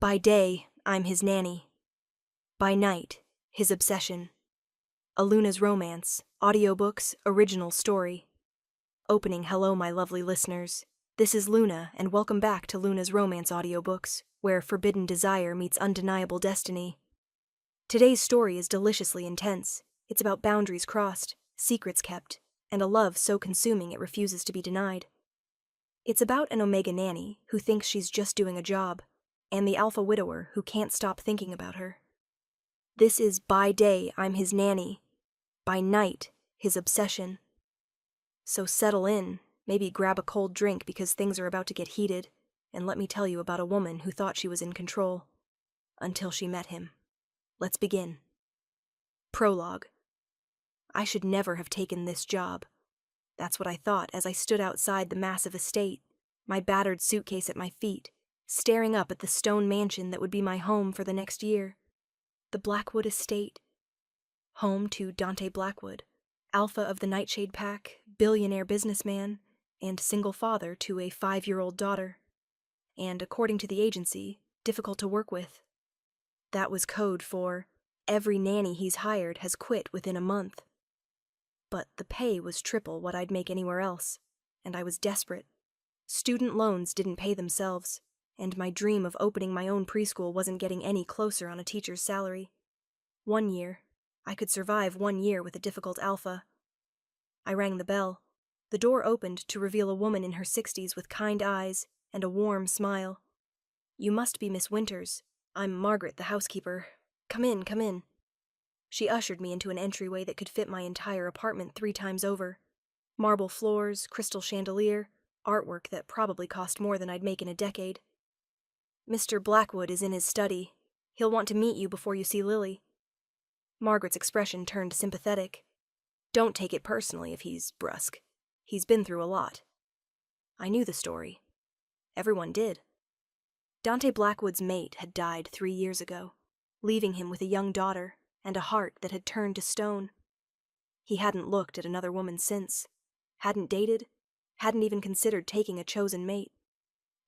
By day, I'm his nanny. By night, his obsession. A Luna's Romance, audiobooks, original story. Opening hello, my lovely listeners. This is Luna, and welcome back to Luna's Romance audiobooks, where forbidden desire meets undeniable destiny. Today's story is deliciously intense. It's about boundaries crossed, secrets kept, and a love so consuming it refuses to be denied. It's about an Omega nanny who thinks she's just doing a job, and the alpha widower who can't stop thinking about her. This is By Day, I'm His Nanny. By night, his obsession. So settle in, maybe grab a cold drink because things are about to get heated, and let me tell you about a woman who thought she was in control. Until she met him. Let's begin. Prologue. I should never have taken this job. That's what I thought as I stood outside the massive estate, my battered suitcase at my feet, staring up at the stone mansion that would be my home for the next year. The Blackwood Estate. Home to Dante Blackwood, alpha of the Nightshade Pack, billionaire businessman, and single father to a 5-year-old daughter. And according to the agency, difficult to work with. That was code for, every nanny he's hired has quit within a month. But the pay was triple what I'd make anywhere else, and I was desperate. Student loans didn't pay themselves, and my dream of opening my own preschool wasn't getting any closer on a teacher's salary. 1 year. I could survive 1 year with a difficult alpha. I rang the bell. The door opened to reveal a woman in her 60s with kind eyes and a warm smile. "You must be Miss Winters. I'm Margaret, the housekeeper. Come in, come in." She ushered me into an entryway that could fit my entire apartment 3 times over. Marble floors, crystal chandelier, artwork that probably cost more than I'd make in a decade. "Mr. Blackwood is in his study. He'll want to meet you before you see Lily." Margaret's expression turned sympathetic. "Don't take it personally if he's brusque. He's been through a lot." I knew the story. Everyone did. Dante Blackwood's mate had died 3 years ago, leaving him with a young daughter and a heart that had turned to stone. He hadn't looked at another woman since, hadn't dated, hadn't even considered taking a chosen mate.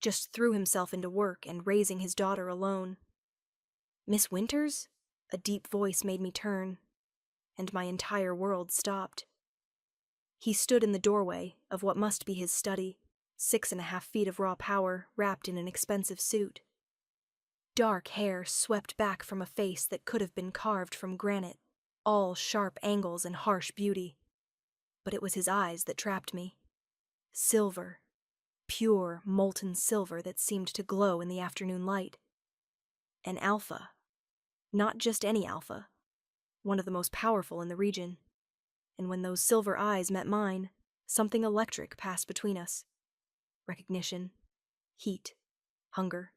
Just threw himself into work and raising his daughter alone. "Miss Winters?" A deep voice made me turn, and my entire world stopped. He stood in the doorway of what must be his study, 6.5 feet of raw power wrapped in an expensive suit. Dark hair swept back from a face that could have been carved from granite, all sharp angles and harsh beauty. But it was his eyes that trapped me. Silver. Pure, molten silver that seemed to glow in the afternoon light. An alpha. Not just any alpha. One of the most powerful in the region. And when those silver eyes met mine, something electric passed between us. Recognition. Heat. Hunger.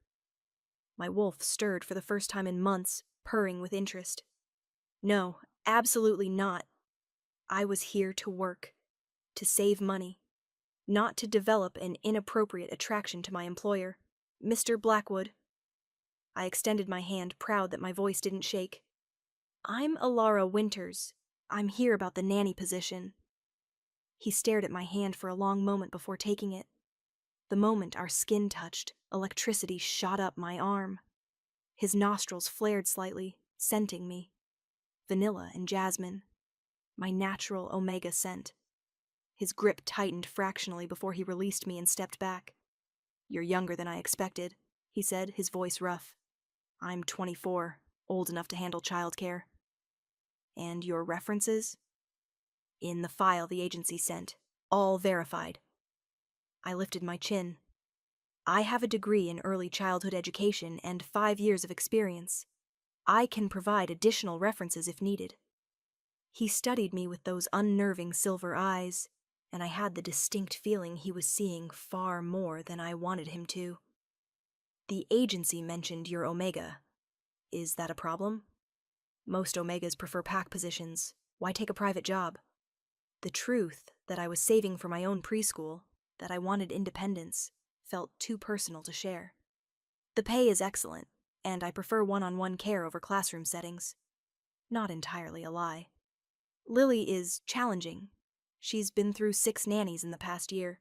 My wolf stirred for the first time in months, purring with interest. No, absolutely not. I was here to work. To save money. Not to develop an inappropriate attraction to my employer, Mr. Blackwood. I extended my hand, proud that my voice didn't shake. "I'm Alara Winters. I'm here about the nanny position." He stared at my hand for a long moment before taking it. The moment our skin touched, electricity shot up my arm. His nostrils flared slightly, scenting me. Vanilla and jasmine. My natural Omega scent. His grip tightened fractionally before he released me and stepped back. "You're younger than I expected," he said, his voice rough. "I'm 24, old enough to handle childcare." "And your references?" "In the file the agency sent. All verified." I lifted my chin. "I have a degree in early childhood education and 5 years of experience. I can provide additional references if needed." He studied me with those unnerving silver eyes, and I had the distinct feeling he was seeing far more than I wanted him to. "The agency mentioned your Omega. Is that a problem? Most Omegas prefer pack positions. Why take a private job?" The truth that I was saving for my own preschool, that I wanted independence, felt too personal to share. "The pay is excellent, and I prefer one-on-one care over classroom settings." Not entirely a lie. "Lily is challenging. She's been through 6 nannies in the past year."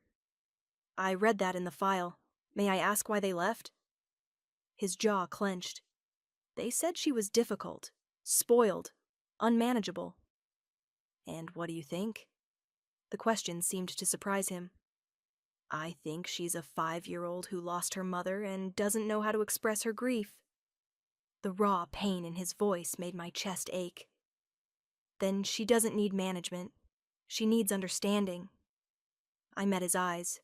"I read that in the file. May I ask why they left?" his jaw clenched. They said she was difficult, spoiled, unmanageable. And what do you think? The question seemed to surprise him. I think she's a 5-year-old who lost her mother and doesn't know how to express her grief. The raw pain in his voice made my chest ache. Then she doesn't need management. She needs understanding. I met his eyes.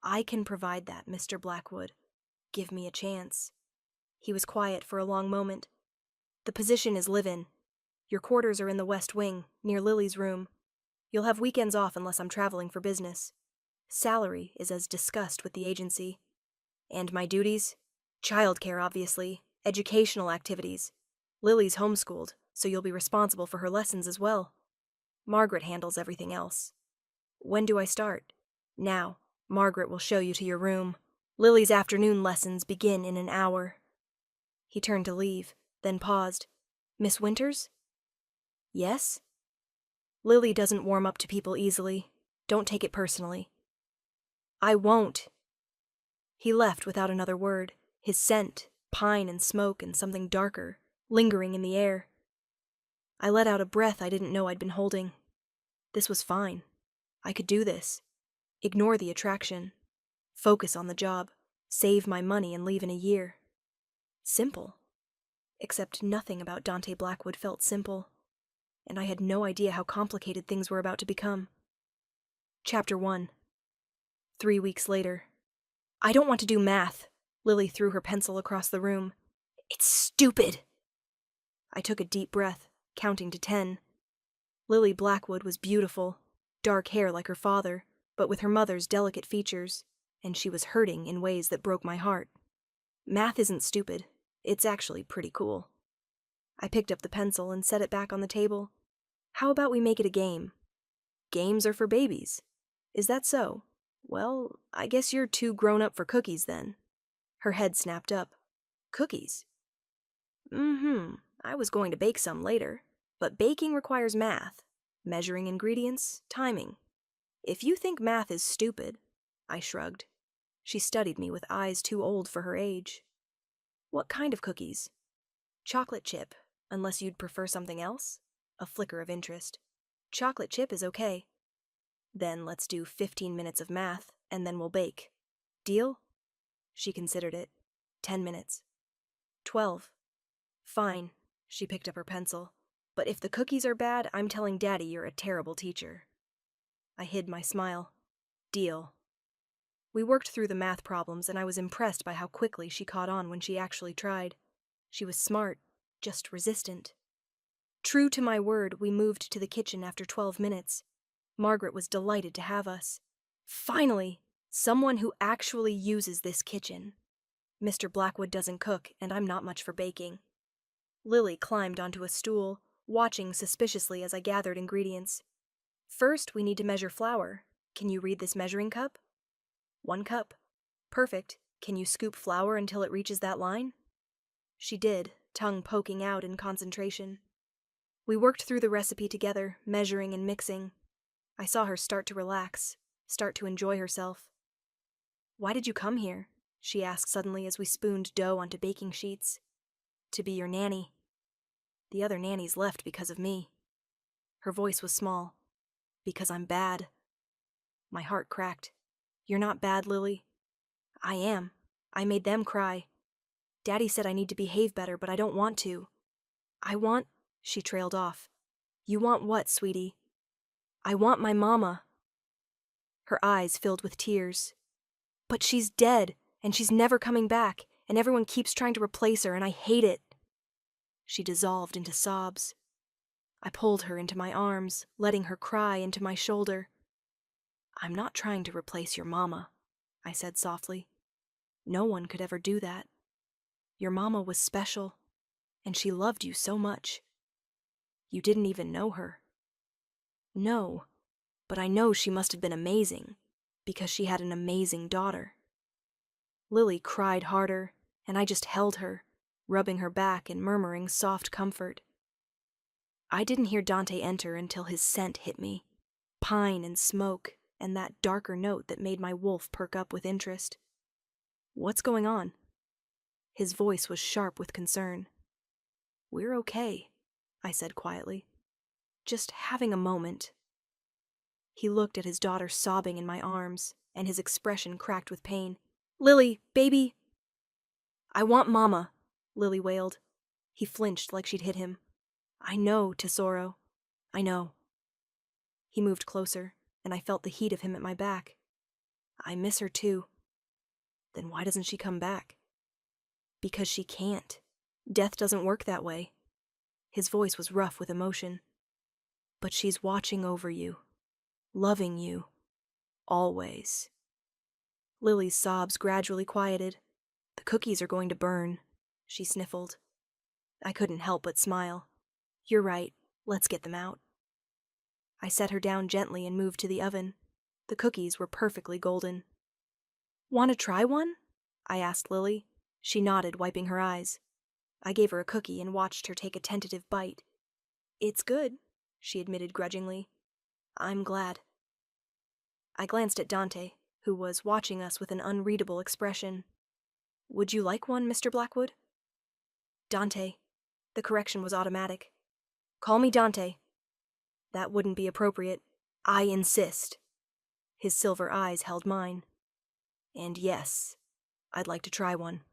I can provide that, Mr. Blackwood. Give me a chance. He was quiet for a long moment. The position is live-in. Your quarters are in the West Wing, near Lily's room. You'll have weekends off unless I'm traveling for business. Salary is as discussed with the agency. And my duties? Childcare, obviously. Educational activities. Lily's homeschooled, so you'll be responsible for her lessons as well. Margaret handles everything else. When do I start? Now. Margaret will show you to your room. Lily's afternoon lessons begin in an hour. He turned to leave, then paused. Miss Winters? Yes? Lily doesn't warm up to people easily. Don't take it personally. I won't. He left without another word, his scent, pine and smoke and something darker, lingering in the air. I let out a breath I didn't know I'd been holding. This was fine. I could do this. Ignore the attraction. Focus on the job. Save my money and leave in a year. Simple. Except nothing about Dante Blackwood felt simple, and I had no idea how complicated things were about to become. Chapter 1. 3 weeks later. I don't want to do math. Lily threw her pencil across the room. It's stupid. I took a deep breath, counting to 10. Lily Blackwood was beautiful, dark hair like her father, but with her mother's delicate features, and she was hurting in ways that broke my heart. Math isn't stupid. It's actually pretty cool. I picked up the pencil and set it back on the table. How about we make it a game? Games are for babies. Is that so? Well, I guess you're too grown up for cookies then. Her head snapped up. Cookies? I was going to bake some later, but baking requires math. Measuring ingredients, timing. If you think math is stupid, I shrugged. She studied me with eyes too old for her age. What kind of cookies? Chocolate chip, unless you'd prefer something else? A flicker of interest. Chocolate chip is okay. Then let's do 15 minutes of math, and then we'll bake. Deal? She considered it. 10 minutes. 12. Fine. She picked up her pencil. But if the cookies are bad, I'm telling Daddy you're a terrible teacher. I hid my smile. Deal. We worked through the math problems, and I was impressed by how quickly she caught on when she actually tried. She was smart, just resistant. True to my word, we moved to the kitchen after 12 minutes. Margaret was delighted to have us. Finally, someone who actually uses this kitchen. Mr. Blackwood doesn't cook, and I'm not much for baking. Lily climbed onto a stool, watching suspiciously as I gathered ingredients. First, we need to measure flour. Can you read this measuring cup? 1 cup. Perfect. Can you scoop flour until it reaches that line? She did, tongue poking out in concentration. We worked through the recipe together, measuring and mixing. I saw her start to relax, start to enjoy herself. Why did you come here? She asked suddenly as we spooned dough onto baking sheets. To be your nanny. The other nannies left because of me. Her voice was small. Because I'm bad. My heart cracked. You're not bad, Lily. I am. I made them cry. Daddy said I need to behave better, but I don't want to. I want... She trailed off. You want what, sweetie? I want my mama. Her eyes filled with tears. But she's dead, and she's never coming back, and everyone keeps trying to replace her, and I hate it. She dissolved into sobs. I pulled her into my arms, letting her cry into my shoulder. I'm not trying to replace your mama, I said softly. No one could ever do that. Your mama was special, and she loved you so much. You didn't even know her. No, but I know she must have been amazing, because she had an amazing daughter. Lily cried harder, and I just held her, rubbing her back and murmuring soft comfort. I didn't hear Dante enter until his scent hit me, pine and smoke, and that darker note that made my wolf perk up with interest. What's going on? His voice was sharp with concern. "We're okay," I said quietly. "Just having a moment." He looked at his daughter sobbing in my arms, and his expression cracked with pain. "Lily, baby!" "I want Mama," Lily wailed. He flinched like she'd hit him. "I know, Tesoro. I know." He moved closer, and I felt the heat of him at my back. "I miss her too." "Then why doesn't she come back?" "Because she can't. Death doesn't work that way." His voice was rough with emotion. "But she's watching over you, loving you, always." Lily's sobs gradually quieted. "The cookies are going to burn," she sniffled. I couldn't help but smile. "You're right. Let's get them out." I set her down gently and moved to the oven. The cookies were perfectly golden. "Want to try one?" I asked Lily. She nodded, wiping her eyes. I gave her a cookie and watched her take a tentative bite. "It's good," she admitted grudgingly. "I'm glad." I glanced at Dante, who was watching us with an unreadable expression. "Would you like one, Mr. Blackwood?" "Dante." The correction was automatic. "Call me Dante." "That wouldn't be appropriate." "I insist." His silver eyes held mine. "And yes, I'd like to try one."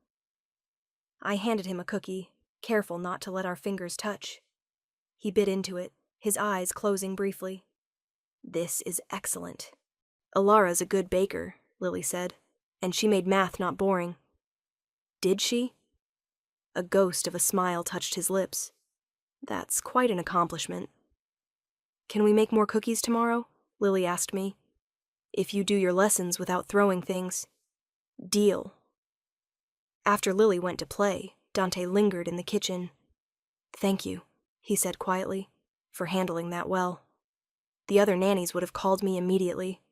I handed him a cookie, careful not to let our fingers touch. He bit into it, his eyes closing briefly. "This is excellent." "Alara's a good baker," Lily said, "and she made math not boring." "Did she?" A ghost of a smile touched his lips. "That's quite an accomplishment." "Can we make more cookies tomorrow?" Lily asked me. "If you do your lessons without throwing things." "Deal." After Lily went to play, Dante lingered in the kitchen. "Thank you," he said quietly, "for handling that well. The other nannies would have called me immediately.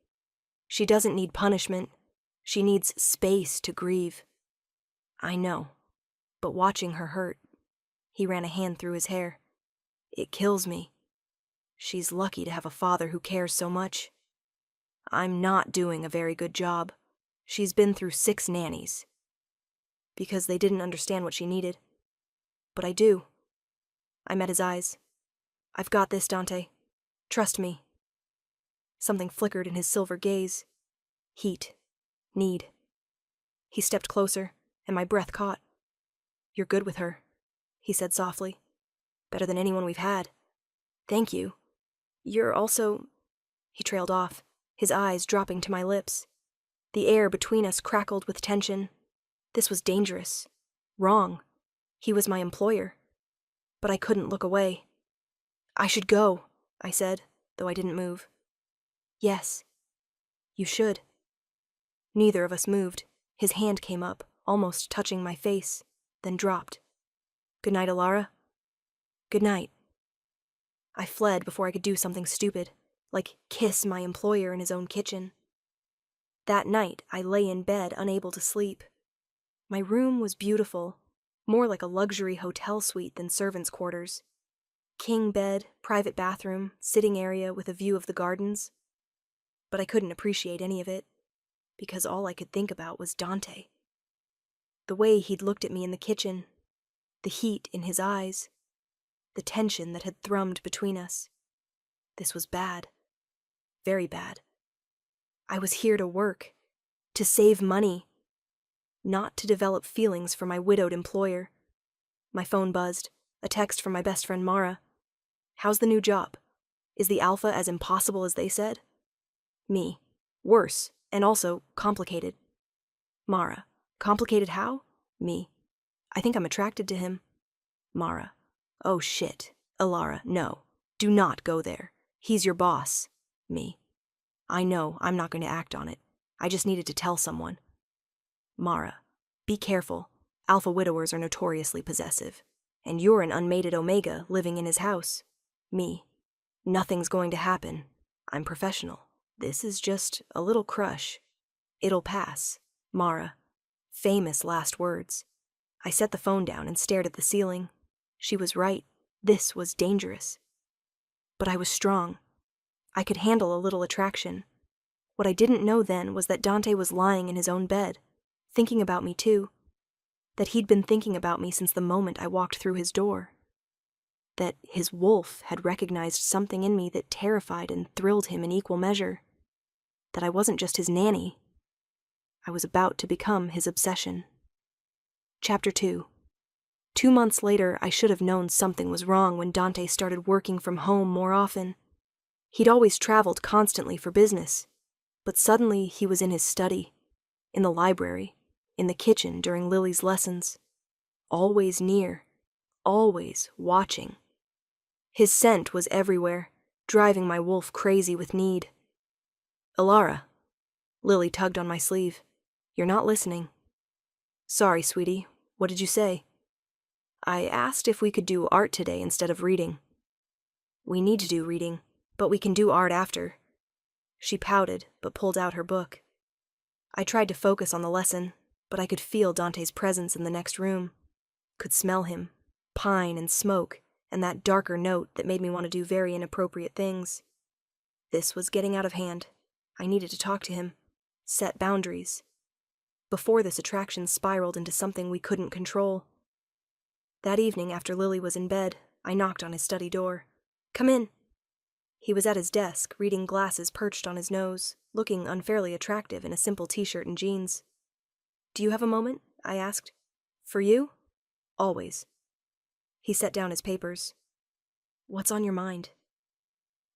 She doesn't need punishment. She needs space to grieve." "I know, but watching her hurt," he ran a hand through his hair, "it kills me. She's lucky to have a father who cares so much. I'm not doing a very good job. She's been through 6 nannies. Because they didn't understand what she needed. But I do." I met his eyes. "I've got this, Dante. Trust me." Something flickered in his silver gaze. Heat. Need. He stepped closer, and my breath caught. "You're good with her," he said softly. "Better than anyone we've had." "Thank you. You're also—" He trailed off, his eyes dropping to my lips. The air between us crackled with tension. This was dangerous. Wrong. He was my employer. But I couldn't look away. "I should go," I said, though I didn't move. "Yes. You should." Neither of us moved. His hand came up, almost touching my face, then dropped. "Good night, Alara." "Good night." I fled before I could do something stupid, like kiss my employer in his own kitchen. That night, I lay in bed, unable to sleep. My room was beautiful, more like a luxury hotel suite than servants' quarters. King bed, private bathroom, sitting area with a view of the gardens. But I couldn't appreciate any of it, because all I could think about was Dante. The way he'd looked at me in the kitchen, the heat in his eyes, the tension that had thrummed between us. This was bad. Very bad. I was here to work, to save money, not to develop feelings for my widowed employer. My phone buzzed, a text from my best friend Mara. "How's the new job? Is the alpha as impossible as they said?" Me. "Worse, and also complicated." Mara. "Complicated how?" Me. "I think I'm attracted to him." Mara. "Oh shit. Alara, no. Do not go there. He's your boss." Me. "I know, I'm not going to act on it. I just needed to tell someone." Mara. "Be careful. Alpha widowers are notoriously possessive. And you're an unmated Omega living in his house." Me. "Nothing's going to happen. I'm professional. This is just a little crush. It'll pass." Mara. Famous last words. I set the phone down and stared at the ceiling. She was right. This was dangerous. But I was strong. I could handle a little attraction. What I didn't know then was that Dante was lying in his own bed, thinking about me too. that he'd been thinking about me since the moment I walked through his door. That his wolf had recognized something in me that terrified and thrilled him in equal measure. That I wasn't just his nanny. I was about to become his obsession. Chapter 2. 2 months later, I should have known something was wrong when Dante started working from home more often. He'd always traveled constantly for business, but suddenly he was in his study, in the library, in the kitchen during Lily's lessons. Always near, always watching. His scent was everywhere, driving my wolf crazy with need. "Alara." Lily tugged on my sleeve. "You're not listening." "Sorry, sweetie. What did you say?" "I asked if we could do art today instead of reading." "We need to do reading, but we can do art after." She pouted, but pulled out her book. I tried to focus on the lesson, but I could feel Dante's presence in the next room. Could smell him, pine and smoke, and that darker note that made me want to do very inappropriate things. This was getting out of hand. I needed to talk to him, set boundaries, before this attraction spiraled into something we couldn't control. That evening, after Lily was in bed, I knocked on his study door. "Come in." He was at his desk, reading glasses perched on his nose, looking unfairly attractive in a simple t-shirt and jeans. "Do you have a moment?" I asked. "For you?" "Always." He set down his papers. "What's on your mind?"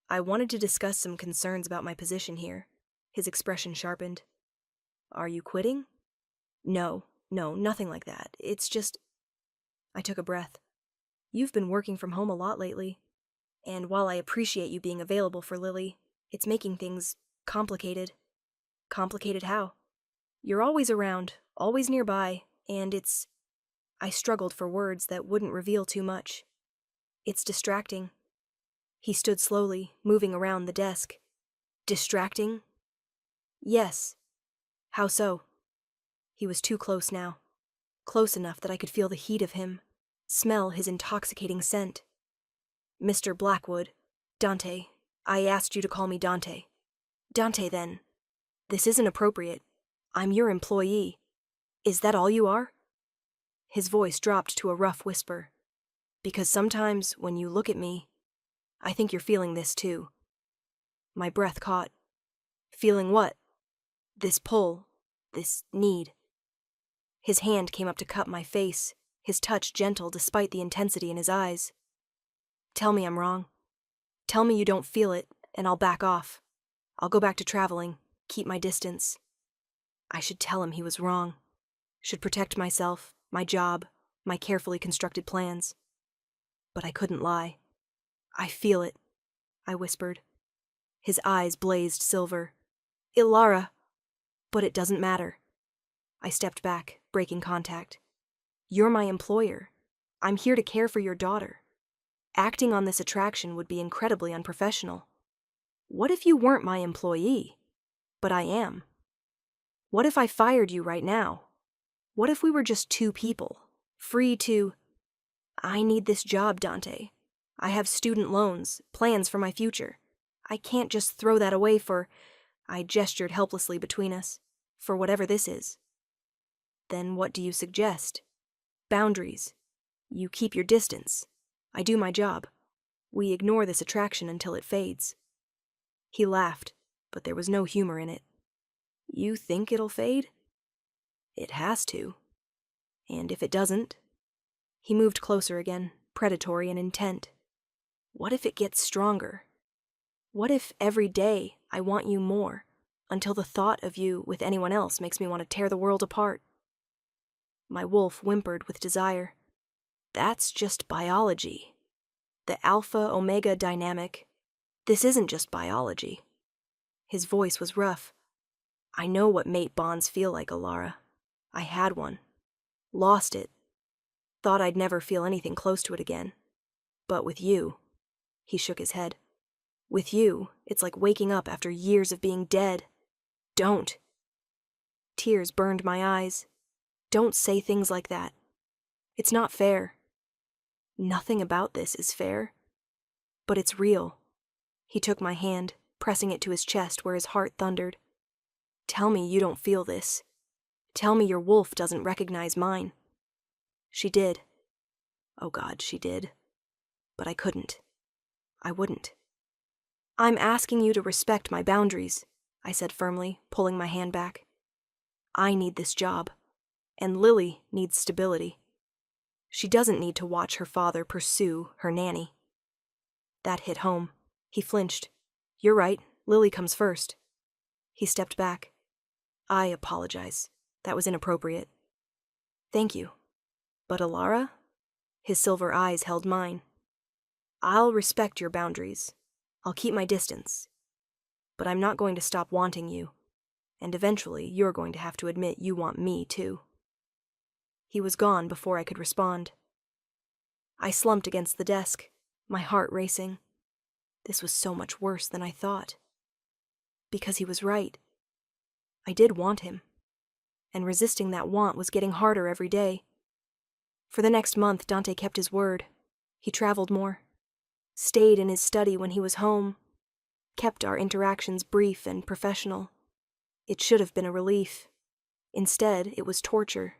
"I wanted to discuss some concerns about my position here." His expression sharpened. "Are you quitting?" No, nothing like that. It's just..." I took a breath. "You've been working from home a lot lately. And while I appreciate you being available for Lily, it's making things complicated." "Complicated how?" "You're always around, always nearby, and it's..." I struggled for words that wouldn't reveal too much. "It's distracting." He stood slowly, moving around the desk. "Distracting?" "Yes." "How so?" He was too close now. Close enough that I could feel the heat of him, smell his intoxicating scent. "Mr. Blackwood, Dante, I asked you to call me Dante." "Dante, then. This isn't appropriate. I'm your employee. Is that all you are?" His voice dropped to a rough whisper. "Because sometimes, when you look at me, I think you're feeling this too." My breath caught. "Feeling what?" "This pull, this need." His hand came up to cup my face, his touch gentle despite the intensity in his eyes. "Tell me I'm wrong. Tell me you don't feel it, and I'll back off. I'll go back to traveling, keep my distance." I should tell him he was wrong. Should protect myself, my job, my carefully constructed plans. But I couldn't lie. "I feel it," I whispered. His eyes blazed silver. "Ilara!" "But it doesn't matter." I stepped back, breaking contact. "You're my employer. I'm here to care for your daughter. Acting on this attraction would be incredibly unprofessional. What if you weren't my employee? But I am. What if I fired you right now? What if we were just two people, free to..." "I need this job, Dante. I have student loans, plans for my future. I can't just throw that away for..." I gestured helplessly between us. "For whatever this is." "Then what do you suggest?" "Boundaries. You keep your distance. I do my job. We ignore this attraction until it fades." He laughed, but there was no humor in it. "You think it'll fade?" "It has to. And if it doesn't..." He moved closer again, predatory and intent. "What if it gets stronger? What if every day I want you more, until the thought of you with anyone else makes me want to tear the world apart?" My wolf whimpered with desire. "That's just biology. The alpha-omega dynamic. This isn't just biology." His voice was rough. "I know what mate bonds feel like, Alara. I had one. Lost it. Thought I'd never feel anything close to it again. But with you..." He shook his head. "With you, it's like waking up after years of being dead. Don't." Tears burned my eyes. "Don't say things like that. It's not fair." "Nothing about this is fair. But it's real." He took my hand, pressing it to his chest where his heart thundered. "Tell me you don't feel this. Tell me your wolf doesn't recognize mine. She did. Oh God, she did. But I couldn't. I wouldn't. I'm asking you to respect my boundaries, I said firmly, pulling my hand back. I need this job, and Lily needs stability. She doesn't need to watch her father pursue her nanny. That hit home. He flinched. You're right, Lily comes first. He stepped back. I apologize. That was inappropriate. Thank you. But Alara? His silver eyes held mine. I'll respect your boundaries. I'll keep my distance. But I'm not going to stop wanting you. And eventually, you're going to have to admit you want me, too. He was gone before I could respond. I slumped against the desk, my heart racing. This was so much worse than I thought. Because he was right. I did want him. And resisting that want was getting harder every day. For the next month, Dante kept his word. He traveled more. Stayed in his study when he was home. Kept our interactions brief and professional. It should have been a relief. Instead, it was torture.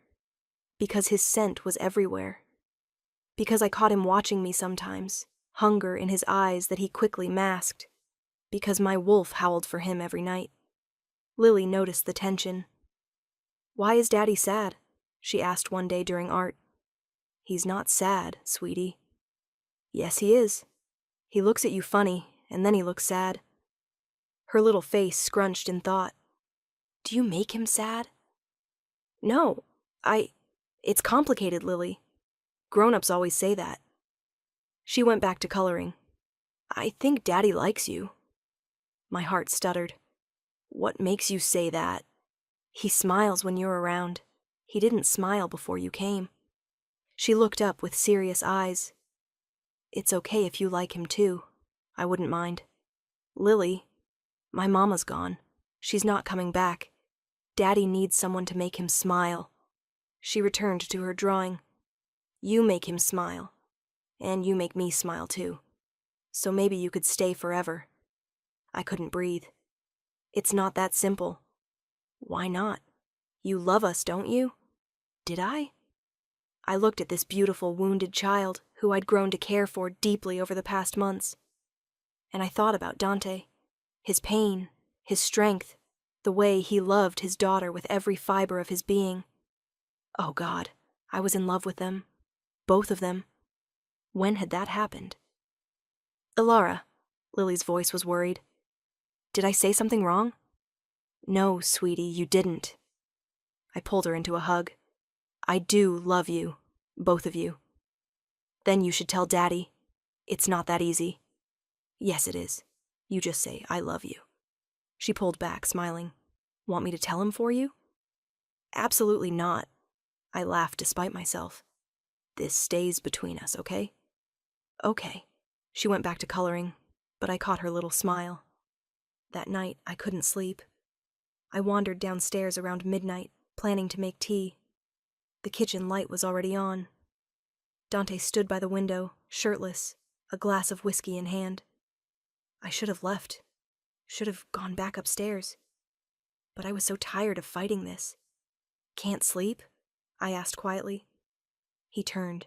Because his scent was everywhere. Because I caught him watching me sometimes, hunger in his eyes that he quickly masked. Because my wolf howled for him every night. Lily noticed the tension. Why is Daddy sad? She asked one day during art. He's not sad, sweetie. Yes, he is. He looks at you funny, and then he looks sad. Her little face scrunched in thought. Do you make him sad? No, It's complicated, Lily. Grown-ups always say that. She went back to coloring. I think Daddy likes you. My heart stuttered. What makes you say that? He smiles when you're around. He didn't smile before you came. She looked up with serious eyes. It's okay if you like him too. I wouldn't mind. Lily, my mama's gone. She's not coming back. Daddy needs someone to make him smile. She returned to her drawing. You make him smile. And you make me smile too. So maybe you could stay forever. I couldn't breathe. It's not that simple. Why not? You love us, don't you? Did I? I looked at this beautiful, wounded child who I'd grown to care for deeply over the past months. And I thought about Dante. His pain, his strength, the way he loved his daughter with every fiber of his being. Oh God, I was in love with them. Both of them. When had that happened? Alara, Lily's voice was worried. Did I say something wrong? No, sweetie, you didn't. I pulled her into a hug. I do love you, both of you. Then you should tell Daddy. It's not that easy. Yes, it is. You just say, I love you. She pulled back, smiling. Want me to tell him for you? Absolutely not. I laughed despite myself. This stays between us, okay? Okay. She went back to coloring, but I caught her little smile. That night, I couldn't sleep. I wandered downstairs around midnight, planning to make tea. The kitchen light was already on. Dante stood by the window, shirtless, a glass of whiskey in hand. I should have left. Should have gone back upstairs. But I was so tired of fighting this. Can't sleep? I asked quietly. He turned,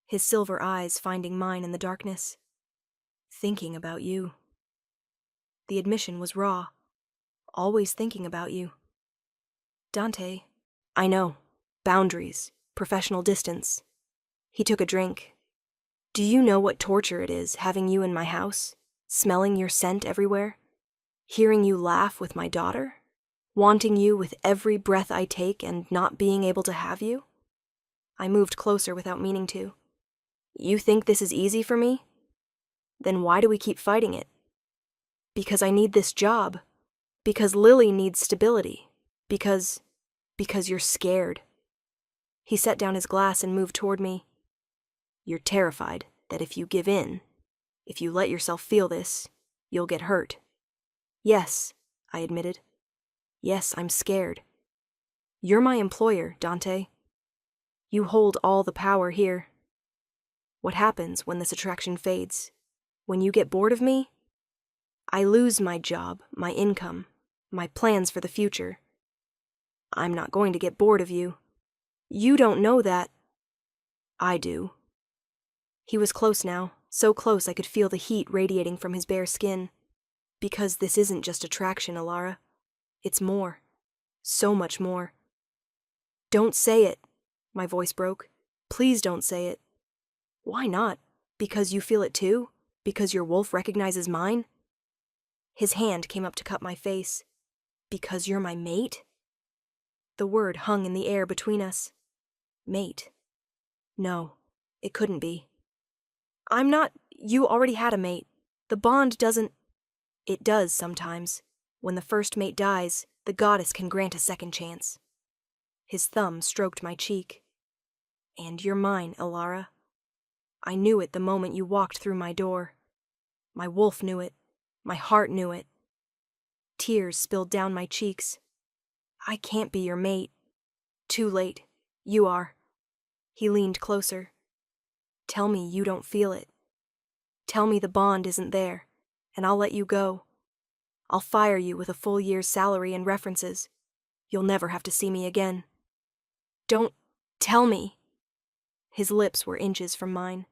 his silver eyes finding mine in the darkness. Thinking about you. The admission was raw. Always thinking about you. Dante, I know. Boundaries. Professional distance. He took a drink. Do you know what torture it is having you in my house? Smelling your scent everywhere? Hearing you laugh with my daughter? Wanting you with every breath I take and not being able to have you? I moved closer without meaning to. You think this is easy for me? Then why do we keep fighting it? Because I need this job. Because Lily needs stability. Because you're scared. He set down his glass and moved toward me. You're terrified that if you give in, if you let yourself feel this, you'll get hurt. Yes, I admitted. Yes, I'm scared. You're my employer, Dante. You hold all the power here. What happens when this attraction fades? When you get bored of me? I lose my job, my income, my plans for the future. I'm not going to get bored of you. You don't know that. I do. He was close now, so close I could feel the heat radiating from his bare skin. Because this isn't just attraction, Alara. It's more. So much more. Don't say it, my voice broke. Please don't say it. Why not? Because you feel it too? Because your wolf recognizes mine? His hand came up to cup my face. Because you're my mate? The word hung in the air between us. Mate. No, it couldn't be. I'm not. You already had a mate. The bond doesn't. It does sometimes. When the first mate dies, the goddess can grant a second chance. His thumb stroked my cheek. And you're mine, Alara. I knew it the moment you walked through my door. My wolf knew it. My heart knew it. Tears spilled down my cheeks. I can't be your mate. Too late. You are. He leaned closer. Tell me you don't feel it. Tell me the bond isn't there, and I'll let you go. I'll fire you with a full year's salary and references. You'll never have to see me again. Don't tell me. His lips were inches from mine.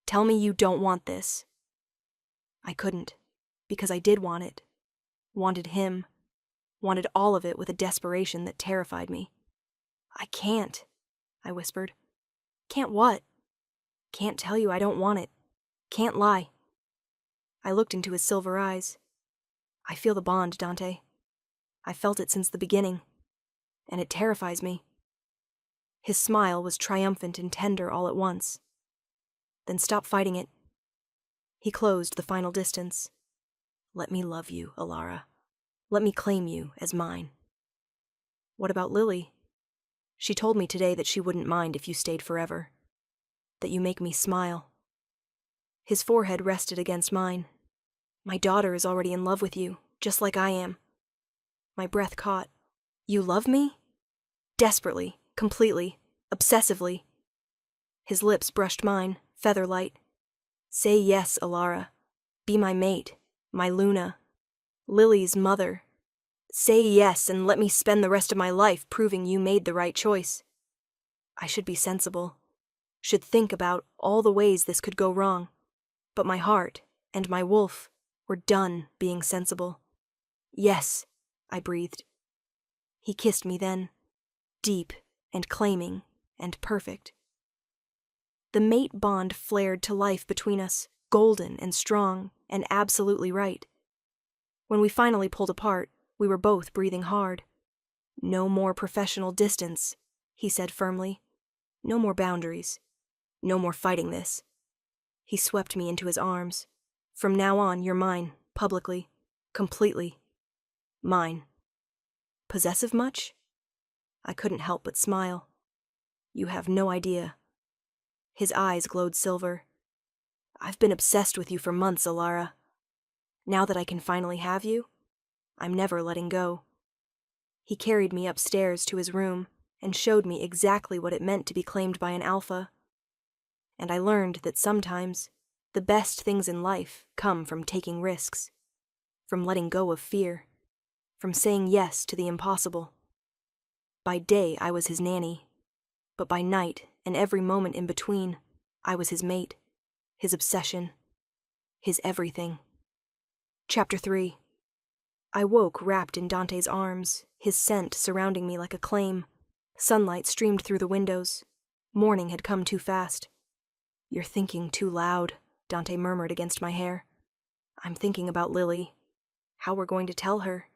Tell me you don't want this. I couldn't, because I did want it. Wanted him. Wanted all of it with a desperation that terrified me. I can't, I whispered. Can't what? Can't tell you I don't want it. Can't lie. I looked into his silver eyes. I feel the bond, Dante. I felt it since the beginning, and it terrifies me. His smile was triumphant and tender all at once. Then stop fighting it. He closed the final distance. Let me love you, Alara. Let me claim you as mine. What about Lily? She told me today that she wouldn't mind if you stayed forever. That you make me smile. His forehead rested against mine. My daughter is already in love with you, just like I am. My breath caught. You love me? Desperately, completely, obsessively. His lips brushed mine, feather-light. Say yes, Alara. Be my mate, my Luna. Lily's mother. Say yes and let me spend the rest of my life proving you made the right choice. I should be sensible. Should think about all the ways this could go wrong. But my heart and my wolf were done being sensible. Yes, I breathed. He kissed me then, deep and claiming and perfect. The mate bond flared to life between us, golden and strong and absolutely right. When we finally pulled apart, we were both breathing hard. No more professional distance, he said firmly. No more boundaries. No more fighting this. He swept me into his arms. From now on, you're mine, publicly, completely. Mine. Possessive much? I couldn't help but smile. You have no idea. His eyes glowed silver. I've been obsessed with you for months, Alara. Now that I can finally have you, I'm never letting go. He carried me upstairs to his room and showed me exactly what it meant to be claimed by an alpha. And I learned that sometimes the best things in life come from taking risks, from letting go of fear, from saying yes to the impossible. By day, I was his nanny, but by night and every moment in between, I was his mate, his obsession, his everything. Chapter 3. I woke wrapped in Dante's arms, his scent surrounding me like a claim. Sunlight streamed through the windows. Morning had come too fast. You're thinking too loud, Dante murmured against my hair. I'm thinking about Lily. How we're going to tell her.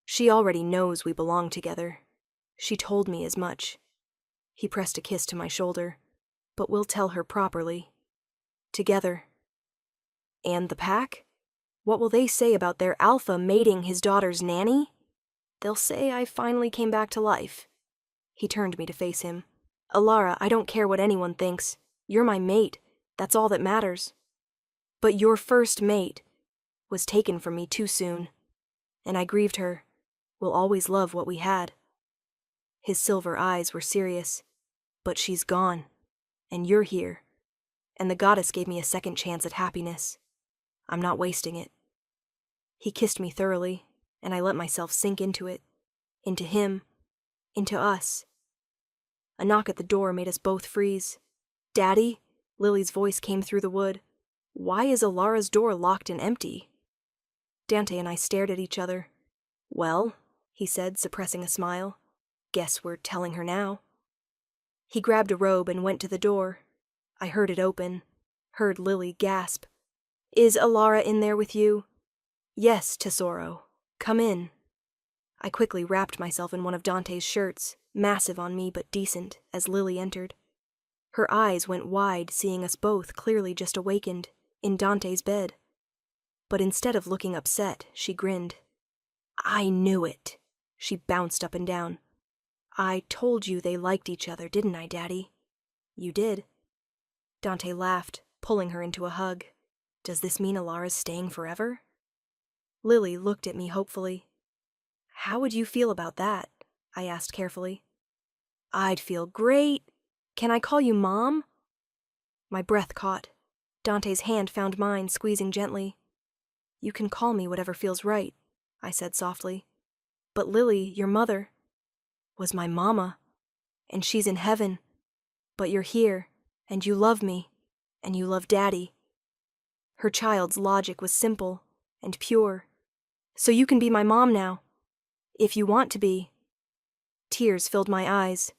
She already knows we belong together. She told me as much. He pressed a kiss to my shoulder. But we'll tell her properly. Together. And the pack? What will they say about their alpha mating his daughter's nanny? They'll say I finally came back to life. He turned me to face him. Alara, I don't care what anyone thinks. You're my mate. That's all that matters. But your first mate was taken from me too soon, and I grieved her. We'll always love what we had. His silver eyes were serious. But she's gone, and you're here. And the goddess gave me a second chance at happiness. I'm not wasting it. He kissed me thoroughly, and I let myself sink into it, into him, into us. A knock at the door made us both freeze. Daddy? Lily's voice came through the wood. Why is Alara's door locked and empty? Dante and I stared at each other. Well, he said, suppressing a smile. Guess we're telling her now. He grabbed a robe and went to the door. I heard it open, heard Lily gasp. Is Alara in there with you? Yes, Tesoro. Come in. I quickly wrapped myself in one of Dante's shirts, massive on me but decent, as Lily entered. Her eyes went wide, seeing us both clearly just awakened, in Dante's bed. But instead of looking upset, she grinned. I knew it. She bounced up and down. I told you they liked each other, didn't I, Daddy? You did. Dante laughed, pulling her into a hug. Does this mean Alara's staying forever? Lily looked at me hopefully. How would you feel about that? I asked carefully. I'd feel great. Can I call you Mom? My breath caught. Dante's hand found mine, squeezing gently. You can call me whatever feels right, I said softly. But Lily, your mother, was my mama, and she's in heaven. But you're here, and you love me, and you love Daddy. Her child's logic was simple and pure. So you can be my mom now, if you want to be. Tears filled my eyes.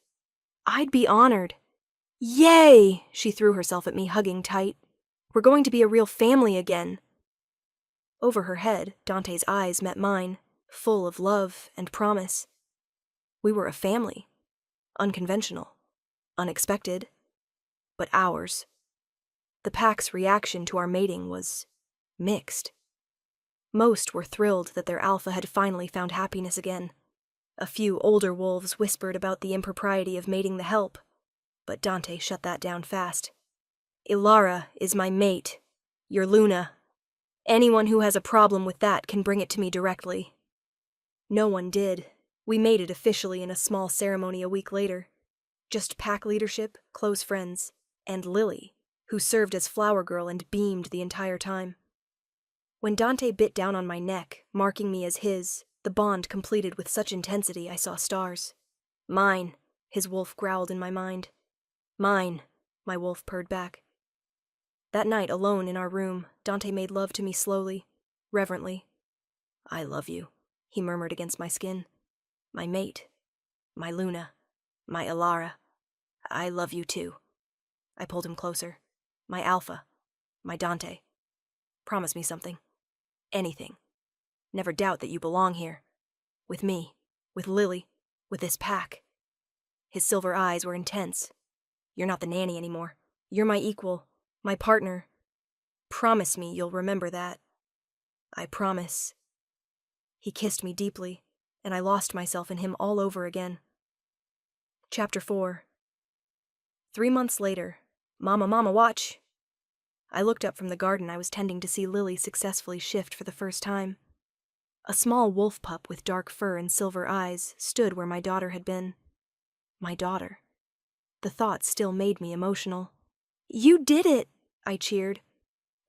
I'd be honored. Yay! She threw herself at me, hugging tight. We're going to be a real family again. Over her head, Dante's eyes met mine, full of love and promise. We were a family. Unconventional. Unexpected. But ours. The pack's reaction to our mating was mixed. Most were thrilled that their alpha had finally found happiness again. A few older wolves whispered about the impropriety of mating the help, but Dante shut that down fast. Alara is my mate. You're Luna. Anyone who has a problem with that can bring it to me directly. No one did. We mated officially in a small ceremony a week later. Just pack leadership, close friends, and Lily, who served as flower girl and beamed the entire time. When Dante bit down on my neck, marking me as his, the bond completed with such intensity I saw stars. Mine, his wolf growled in my mind. Mine, my wolf purred back. That night, alone in our room, Dante made love to me slowly, reverently. I love you, he murmured against my skin. My mate, my Luna, my Alara. I love you too. I pulled him closer. My alpha, my Dante. Promise me something. Anything. Never doubt that you belong here. With me, with Lily, with this pack. His silver eyes were intense. You're not the nanny anymore. You're my equal, my partner. Promise me you'll remember that. I promise. He kissed me deeply, and I lost myself in him all over again. Chapter 4. 3 months later. Mama, watch! I looked up from the garden I was tending to see Lily successfully shift for the first time. A small wolf pup with dark fur and silver eyes stood where my daughter had been. My daughter. The thought still made me emotional. You did it! I cheered.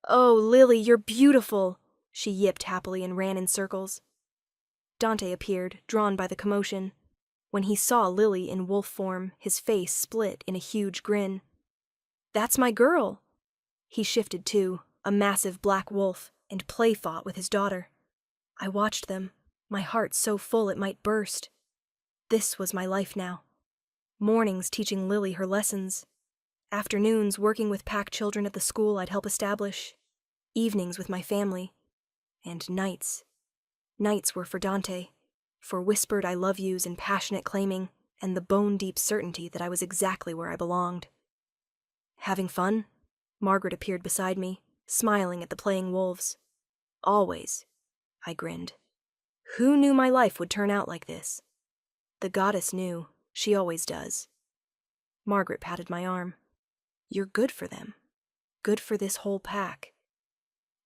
Oh, Lily, you're beautiful! She yipped happily and ran in circles. Dante appeared, drawn by the commotion. When he saw Lily in wolf form, his face split in a huge grin. That's my girl! He shifted too, a massive black wolf, and play fought with his daughter. I watched them, my heart so full it might burst. This was my life now. Mornings teaching Lily her lessons. Afternoons working with pack children at the school I'd help establish. Evenings with my family. And nights. Nights were for Dante, for whispered I love yous and passionate claiming, and the bone-deep certainty that I was exactly where I belonged. Having fun? Margaret appeared beside me, smiling at the playing wolves. Always, I grinned. Who knew my life would turn out like this? The goddess knew. She always does. Margaret patted my arm. You're good for them. Good for this whole pack.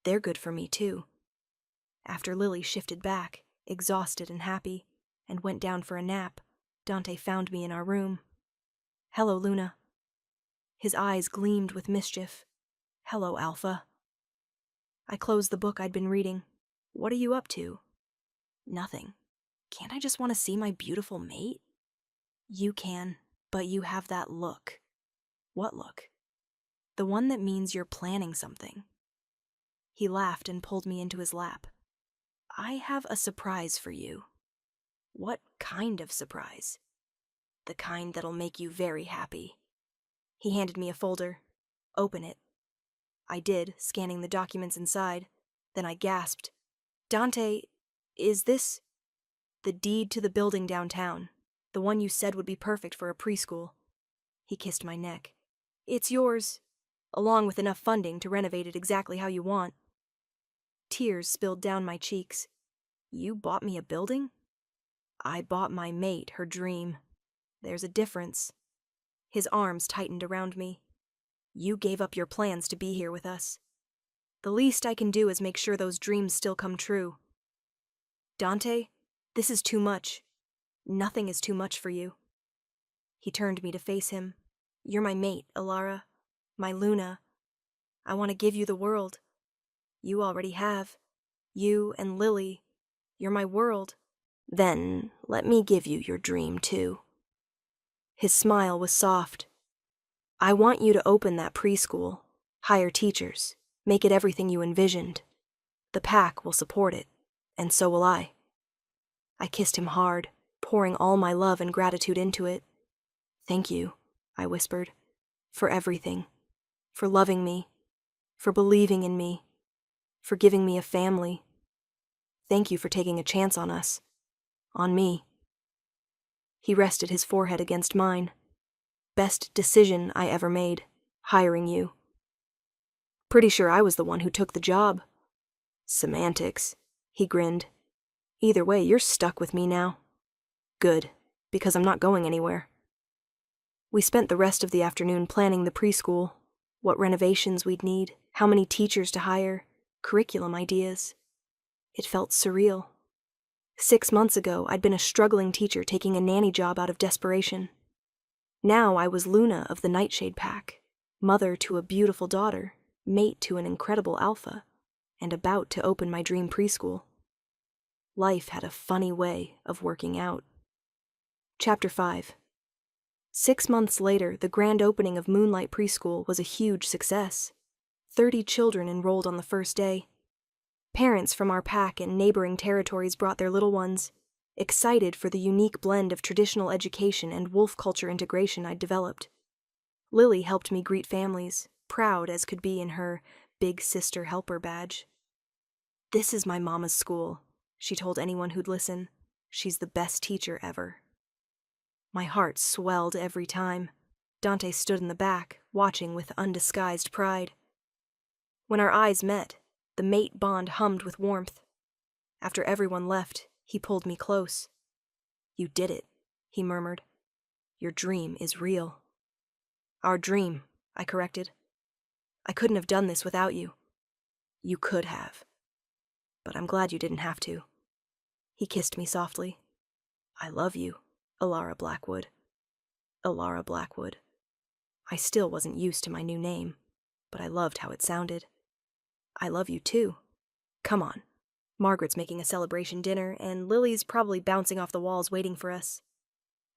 They're good for me, too. After Lily shifted back, exhausted and happy, and went down for a nap, Dante found me in our room. Hello, Luna. His eyes gleamed with mischief. Hello, Alpha. I closed the book I'd been reading. What are you up to? Nothing. Can't I just want to see my beautiful mate? You can, but you have that look. What look? The one that means you're planning something. He laughed and pulled me into his lap. I have a surprise for you. What kind of surprise? The kind that'll make you very happy. He handed me a folder. Open it. I did, scanning the documents inside. Then I gasped. Dante, is this... The deed to the building downtown. The one you said would be perfect for a preschool. He kissed my neck. It's yours, along with enough funding to renovate it exactly how you want. Tears spilled down my cheeks. You bought me a building? I bought my mate her dream. There's a difference. His arms tightened around me. You gave up your plans to be here with us. The least I can do is make sure those dreams still come true. Dante, this is too much. Nothing is too much for you. He turned me to face him. You're my mate, Alara. My Luna. I want to give you the world. You already have. You and Lily. You're my world. Then let me give you your dream, too. His smile was soft. I want you to open that preschool, hire teachers, make it everything you envisioned. The pack will support it, and so will I. I kissed him hard, pouring all my love and gratitude into it. Thank you, I whispered, for everything, for loving me, for believing in me, for giving me a family. Thank you for taking a chance on us, on me. He rested his forehead against mine. Best decision I ever made, hiring you. Pretty sure I was the one who took the job. Semantics, he grinned. Either way, you're stuck with me now. Good, because I'm not going anywhere. We spent the rest of the afternoon planning the preschool, what renovations we'd need, how many teachers to hire, curriculum ideas. It felt surreal. 6 months ago, I'd been a struggling teacher taking a nanny job out of desperation. Now I was Luna of the Nightshade Pack, mother to a beautiful daughter, mate to an incredible alpha, and about to open my dream preschool. Life had a funny way of working out. Chapter 5. 6 months later, the grand opening of Moonlight Preschool was a huge success. 30 children enrolled on the first day. Parents from our pack and neighboring territories brought their little ones, excited for the unique blend of traditional education and wolf culture integration I'd developed. Lily helped me greet families, proud as could be in her big sister helper badge. This is my mama's school, she told anyone who'd listen. She's the best teacher ever. My heart swelled every time. Dante stood in the back, watching with undisguised pride. When our eyes met, the mate bond hummed with warmth. After everyone left, he pulled me close. You did it, he murmured. Your dream is real. Our dream, I corrected. I couldn't have done this without you. You could have. But I'm glad you didn't have to. He kissed me softly. I love you, Alara Blackwood. Alara Blackwood. I still wasn't used to my new name, but I loved how it sounded. I love you too. Come on. Margaret's making a celebration dinner, and Lily's probably bouncing off the walls waiting for us.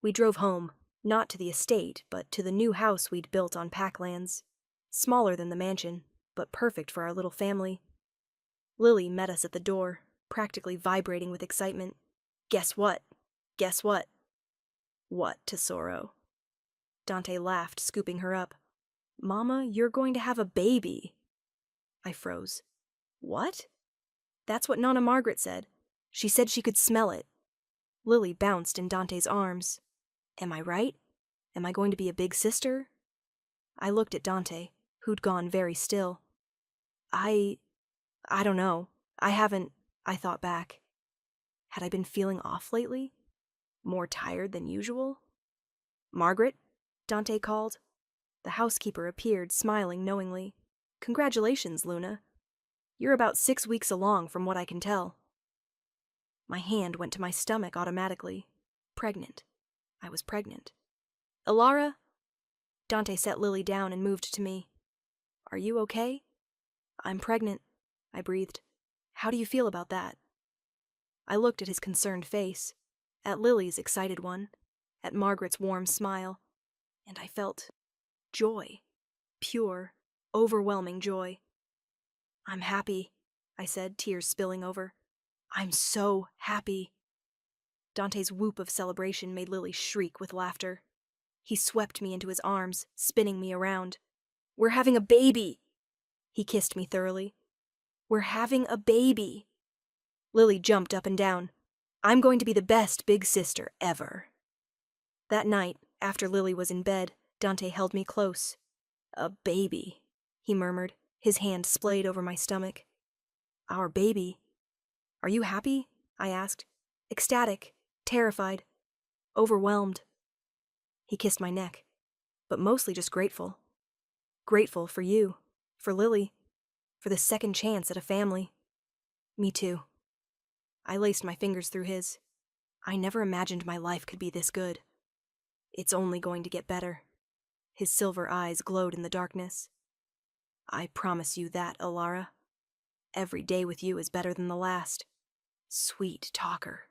We drove home, not to the estate, but to the new house we'd built on Packlands. Smaller than the mansion, but perfect for our little family. Lily met us at the door, practically vibrating with excitement. Guess what? Guess what? What, Tesoro? Dante laughed, scooping her up. Mama, you're going to have a baby. I froze. What? That's what Nana Margaret said. She said she could smell it. Lily bounced in Dante's arms. Am I right? Am I going to be a big sister? I looked at Dante, who'd gone very still. I don't know. I thought back. Had I been feeling off lately? More tired than usual? Margaret? Dante called. The housekeeper appeared, smiling knowingly. Congratulations, Luna. You're about 6 weeks along from what I can tell. My hand went to my stomach automatically. Pregnant. I was pregnant. Alara? Dante set Lily down and moved to me. Are you okay? I'm pregnant, I breathed. How do you feel about that? I looked at his concerned face, at Lily's excited one, at Margaret's warm smile, and I felt joy. Pure, overwhelming joy. "I'm happy," I said, tears spilling over. "I'm so happy." Dante's whoop of celebration made Lily shriek with laughter. He swept me into his arms, spinning me around. "We're having a baby!" He kissed me thoroughly. "We're having a baby!" Lily jumped up and down. "I'm going to be the best big sister ever." That night, after Lily was in bed, Dante held me close. "A baby," he murmured, his hand splayed over my stomach. "Our baby. Are you happy?" I asked. Ecstatic, terrified, overwhelmed. He kissed my neck, but mostly just grateful. Grateful for you, for Lily, for the second chance at a family. Me too. I laced my fingers through his. I never imagined my life could be this good. It's only going to get better. His silver eyes glowed in the darkness. "I promise you that, Alara. Every day with you is better than the last. Sweet talker.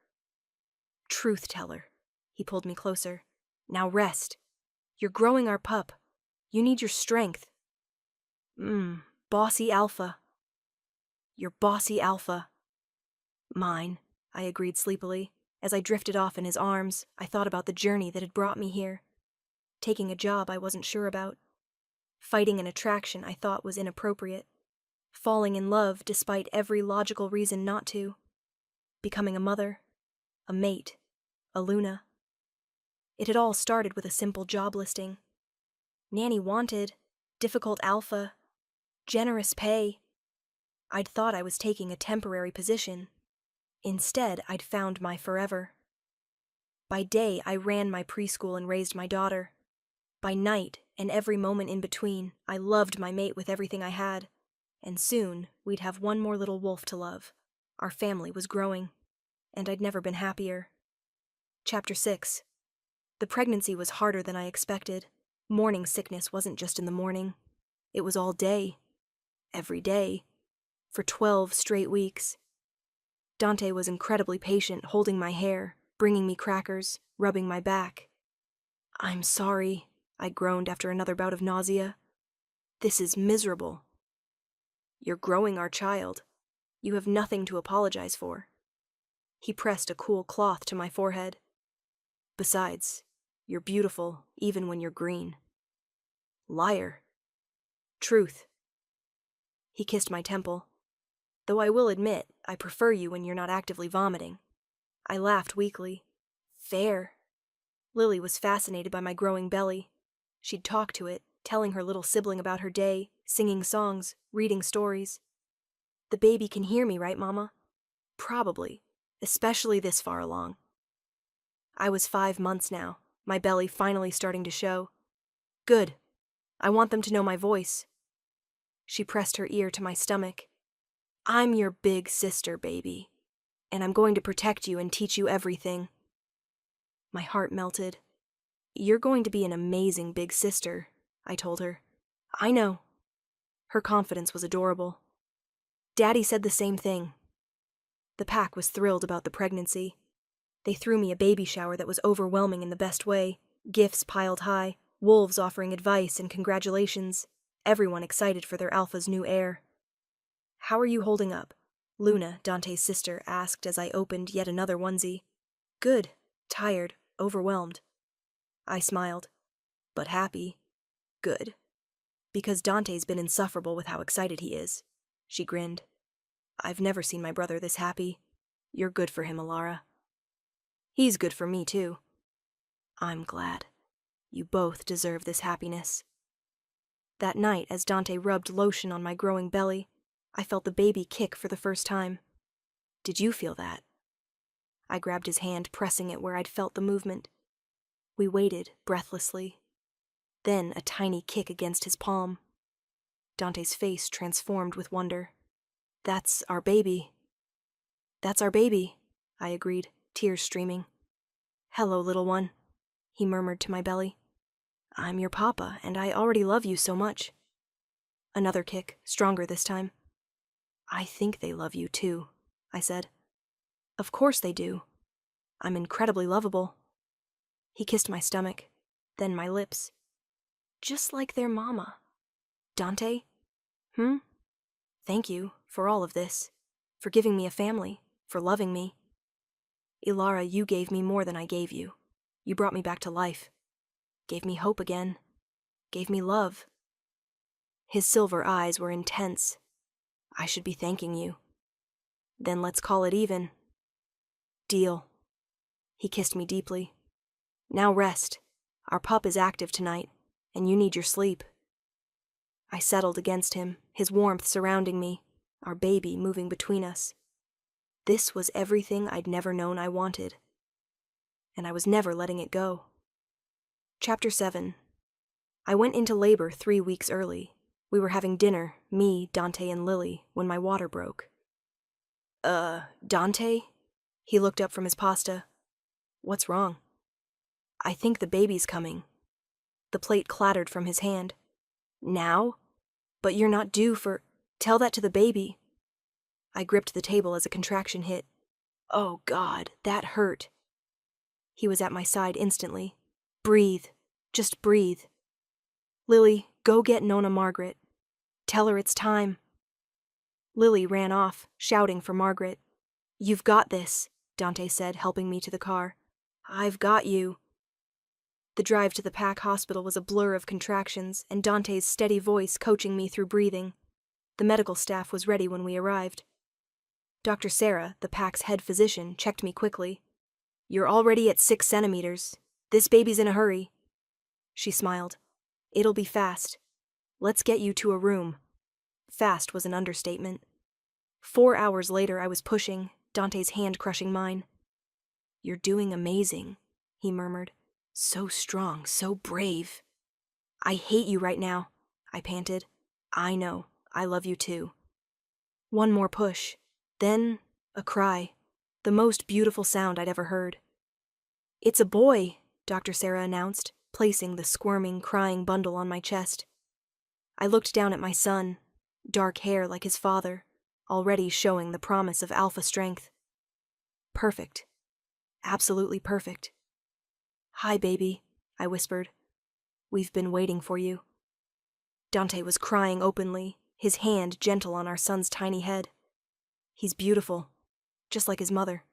Truth teller." He pulled me closer. "Now rest. You're growing our pup. You need your strength." Bossy alpha. Your bossy alpha." "Mine," I agreed sleepily. As I drifted off in his arms, I thought about the journey that had brought me here. Taking a job I wasn't sure about. Fighting an attraction I thought was inappropriate. Falling in love despite every logical reason not to. Becoming a mother, a mate, a Luna. It had all started with a simple job listing. Nanny wanted, difficult alpha, generous pay. I'd thought I was taking a temporary position. Instead, I'd found my forever. By day, I ran my preschool and raised my daughter. By night, and every moment in between, I loved my mate with everything I had. And soon, we'd have one more little wolf to love. Our family was growing, and I'd never been happier. Chapter 6. The pregnancy was harder than I expected. Morning sickness wasn't just in the morning. It was all day. Every day. For 12 straight weeks. Dante was incredibly patient, holding my hair, bringing me crackers, rubbing my back. "I'm sorry," I groaned after another bout of nausea. "This is miserable." "You're growing our child. You have nothing to apologize for." He pressed a cool cloth to my forehead. "Besides, you're beautiful even when you're green." "Liar." "Truth." He kissed my temple. "Though I will admit, I prefer you when you're not actively vomiting." I laughed weakly. "Fair." Lily was fascinated by my growing belly. She'd talk to it, telling her little sibling about her day, singing songs, reading stories. "The baby can hear me, right, Mama?" "Probably, especially this far along." I was 5 months now, my belly finally starting to show. "Good. I want them to know my voice." She pressed her ear to my stomach. "I'm your big sister, baby, and I'm going to protect you and teach you everything." My heart melted. "You're going to be an amazing big sister," I told her. "I know." Her confidence was adorable. Daddy said the same thing. The pack was thrilled about the pregnancy. They threw me a baby shower that was overwhelming in the best way, gifts piled high, wolves offering advice and congratulations, everyone excited for their alpha's new heir. "How are you holding up?" Luna, Dante's sister, asked as I opened yet another onesie. "Good. Tired. Overwhelmed." I smiled. "But happy." "Good. Because Dante's been insufferable with how excited he is." She grinned. "I've never seen my brother this happy. You're good for him, Alara." "He's good for me, too." "I'm glad. You both deserve this happiness." That night, as Dante rubbed lotion on my growing belly, I felt the baby kick for the first time. "Did you feel that?" I grabbed his hand, pressing it where I'd felt the movement. We waited, breathlessly. Then a tiny kick against his palm. Dante's face transformed with wonder. "That's our baby." "That's our baby," I agreed, tears streaming. "Hello, little one," he murmured to my belly. "I'm your papa, and I already love you so much." Another kick, stronger this time. "I think they love you too," I said. "Of course they do. I'm incredibly lovable." He kissed my stomach, then my lips. "Just like their mama." "Dante, Thank you for all of this, for giving me a family, for loving me. Ilara, you gave me more than I gave you. You brought me back to life. Gave me hope again. Gave me love. His silver eyes were intense. I should be thanking you. Then let's call it even. Deal. He kissed me deeply. Now rest. Our pup is active tonight, and you need your sleep. I settled against him, his warmth surrounding me, our baby moving between us. This was everything I'd never known I wanted. And I was never letting it go. Chapter 7. I went into labor 3 weeks early. We were having dinner, me, Dante, and Lily, when my water broke. Dante? He looked up from his pasta. What's wrong? I think the baby's coming. The plate clattered from his hand. Now? But you're not due for... Tell that to the baby. I gripped the table as a contraction hit. Oh, God, that hurt. He was at my side instantly. Breathe. Just breathe. Lily, go get Nona Margaret. Tell her it's time. Lily ran off, shouting for Margaret. You've got this, Dante said, helping me to the car. I've got you. The drive to the PAC hospital was a blur of contractions and Dante's steady voice coaching me through breathing. The medical staff was ready when we arrived. Dr. Sarah, the PAC's head physician, checked me quickly. You're already at 6 centimeters. This baby's in a hurry. She smiled. It'll be fast. Let's get you to a room. Fast was an understatement. 4 hours later, I was pushing, Dante's hand crushing mine. You're doing amazing, he murmured. So strong, so brave. I hate you right now, I panted. I know, I love you too. One more push, then a cry, the most beautiful sound I'd ever heard. It's a boy, Dr. Sarah announced, placing the squirming, crying bundle on my chest. I looked down at my son, dark hair like his father, already showing the promise of alpha strength. Perfect. Absolutely perfect. Hi, baby, I whispered. We've been waiting for you. Dante was crying openly, his hand gentle on our son's tiny head. He's beautiful, just like his mother.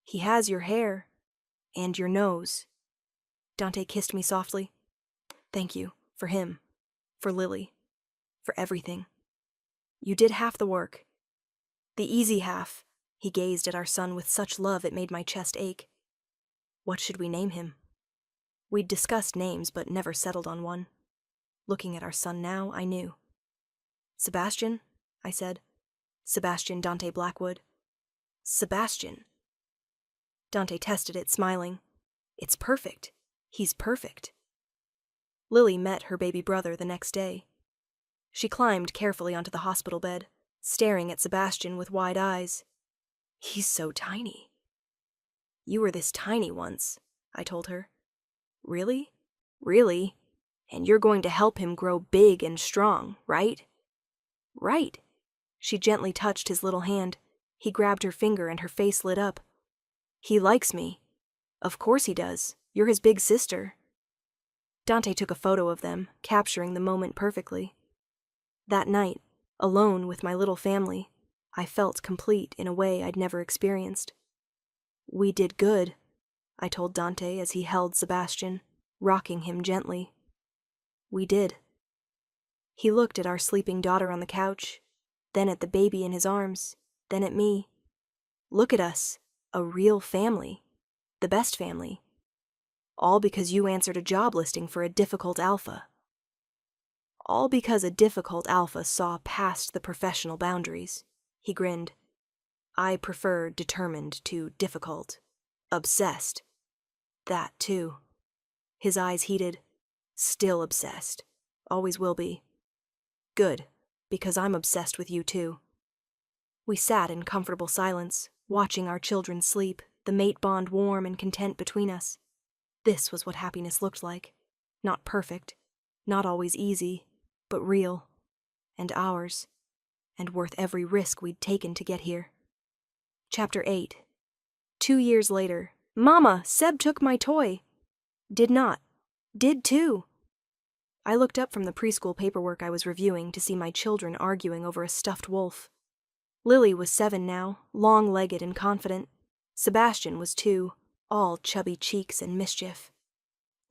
He has your hair, and your nose. Dante kissed me softly. Thank you, for him, for Lily, for everything. You did half the work. The easy half. He gazed at our son with such love it made my chest ache. What should we name him? We'd discussed names but never settled on one. Looking at our son now, I knew. Sebastian, I said. Sebastian Dante Blackwood. Sebastian. Dante tested it, smiling. It's perfect. He's perfect. Lily met her baby brother the next day. She climbed carefully onto the hospital bed, staring at Sebastian with wide eyes. He's so tiny. You were this tiny once, I told her. Really? Really? And you're going to help him grow big and strong, right? Right. She gently touched his little hand. He grabbed her finger and her face lit up. He likes me. Of course he does. You're his big sister. Dante took a photo of them, capturing the moment perfectly. That night, alone with my little family, I felt complete in a way I'd never experienced. We did good, I told Dante as he held Sebastian, rocking him gently. We did. He looked at our sleeping daughter on the couch, then at the baby in his arms, then at me. Look at us, a real family, the best family. All because you answered a job listing for a difficult alpha. All because a difficult alpha saw past the professional boundaries. He grinned. I prefer determined to difficult. Obsessed. That, too. His eyes heated. Still obsessed. Always will be. Good, because I'm obsessed with you, too. We sat in comfortable silence, watching our children sleep, the mate bond warm and content between us. This was what happiness looked like. Not perfect, not always easy, but real. And ours. And worth every risk we'd taken to get here. Chapter 8. 2 years later. Mama, Seb took my toy. Did not. Did too. I looked up from the preschool paperwork I was reviewing to see my children arguing over a stuffed wolf. Lily was 7 now, long-legged and confident. Sebastian was 2, all chubby cheeks and mischief.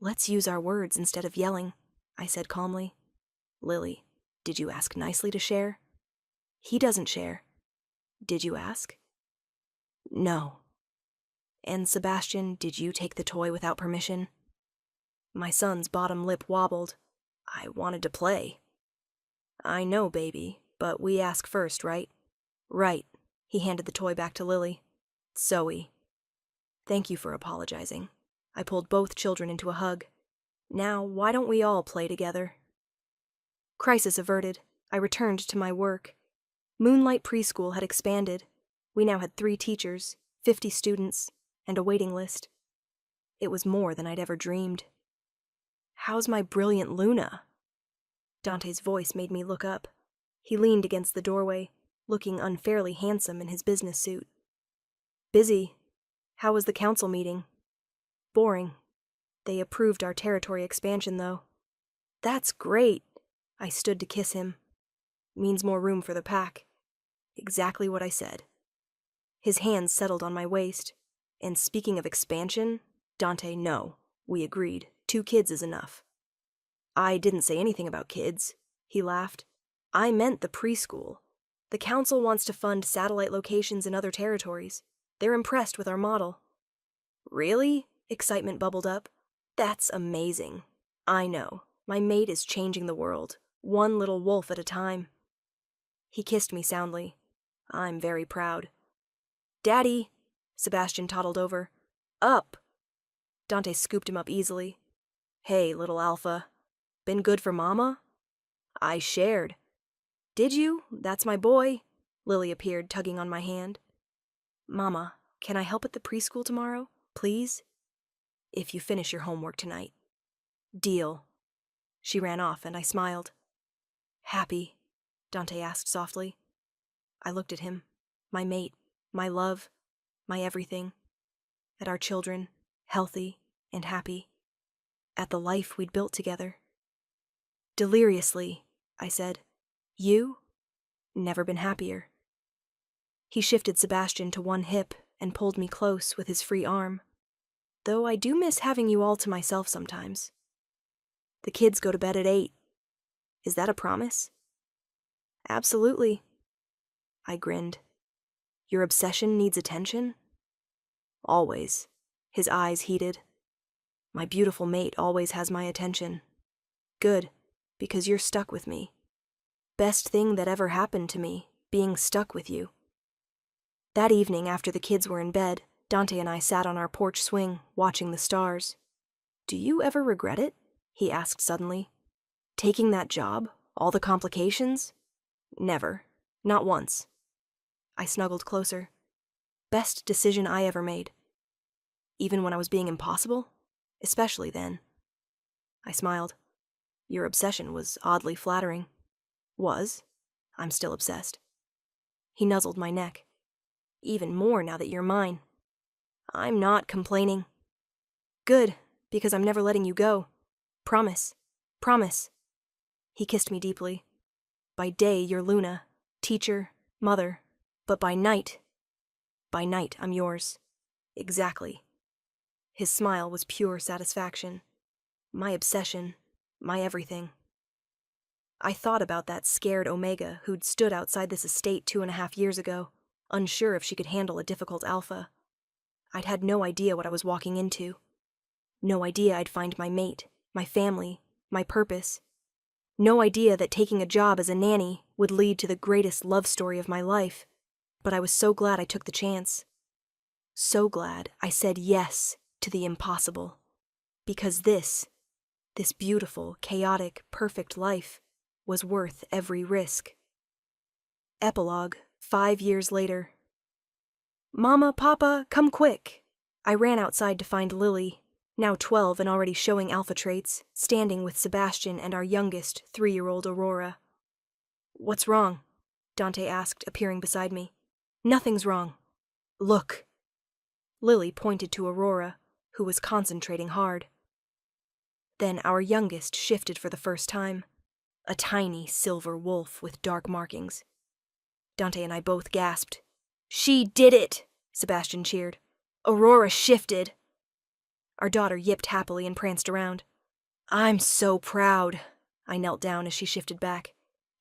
"Let's use our words instead of yelling," I said calmly. "Lily, did you ask nicely to share?" "He doesn't share." "Did you ask?" "No." "And Sebastian, did you take the toy without permission?" My son's bottom lip wobbled. "I wanted to play." "I know, baby, but we ask first, right?" "Right." He handed the toy back to Lily. "Zoe." "Thank you for apologizing." I pulled both children into a hug. "Now, why don't we all play together?" Crisis averted. I returned to my work. Moonlight Preschool had expanded. We now had 3 teachers, 50 students, and a waiting list. It was more than I'd ever dreamed. "How's my brilliant Luna?" Dante's voice made me look up. He leaned against the doorway, looking unfairly handsome in his business suit. "Busy. How was the council meeting?" "Boring. They approved our territory expansion, though." "That's great." I stood to kiss him. "Means more room for the pack." "Exactly what I said." His hands settled on my waist. "And speaking of expansion, Dante, no. We agreed. 2 kids is enough." "I didn't say anything about kids." He laughed. "I meant the preschool. The council wants to fund satellite locations in other territories. They're impressed with our model." "Really?" Excitement bubbled up. "That's amazing. I know. My mate is changing the world, one little wolf at a time." He kissed me soundly. I'm very proud. "Daddy!" Sebastian toddled over. "Up!" Dante scooped him up easily. "Hey, little alpha. Been good for Mama?" I shared. "Did you? That's my boy." Lily appeared, tugging on my hand. "Mama, can I help at the preschool tomorrow, please?" "If you finish your homework tonight." "Deal." She ran off, and I smiled. "Happy?" Dante asked softly. I looked at him, my mate, my love, my everything, at our children, healthy and happy, at the life we'd built together. "Deliriously," I said. "You?" "Never been happier." He shifted Sebastian to one hip and pulled me close with his free arm. "Though I do miss having you all to myself sometimes." "The kids go to bed at 8. Is that a promise?" "Absolutely." I grinned. "Your obsession needs attention?" "Always." His eyes heated. "My beautiful mate always has my attention." "Good, because you're stuck with me. Best thing that ever happened to me, being stuck with you." That evening, after the kids were in bed, Dante and I sat on our porch swing, watching the stars. "Do you ever regret it?" he asked suddenly. "Taking that job? All the complications?" "Never. Not once." I snuggled closer. "Best decision I ever made." "Even when I was being impossible? Especially then." I smiled. "Your obsession was oddly flattering." "Was? I'm still obsessed." He nuzzled my neck. "Even more now that you're mine." "I'm not complaining." "Good, because I'm never letting you go. Promise. Promise." He kissed me deeply. "By day, you're Luna, teacher, mother, but by night I'm yours. Exactly." His smile was pure satisfaction. My obsession, my everything. I thought about that scared Omega who'd stood outside this estate 2.5 years ago, unsure if she could handle a difficult alpha. I'd had no idea what I was walking into. No idea I'd find my mate, my family, my purpose. No idea that taking a job as a nanny would lead to the greatest love story of my life. But I was so glad I took the chance. So glad I said yes to the impossible. Because this beautiful, chaotic, perfect life was worth every risk. Epilogue, 5 years later. "Mama, Papa, come quick!" I ran outside to find Lily, now 12 and already showing alpha traits, standing with Sebastian and our youngest, 3-year-old Aurora. "What's wrong?" Dante asked, appearing beside me. "Nothing's wrong." "Look." Lily pointed to Aurora, who was concentrating hard. Then our youngest shifted for the first time, a tiny silver wolf with dark markings. Dante and I both gasped. "She did it!" Sebastian cheered. "Aurora shifted!" Our daughter yipped happily and pranced around. "I'm so proud." I knelt down as she shifted back.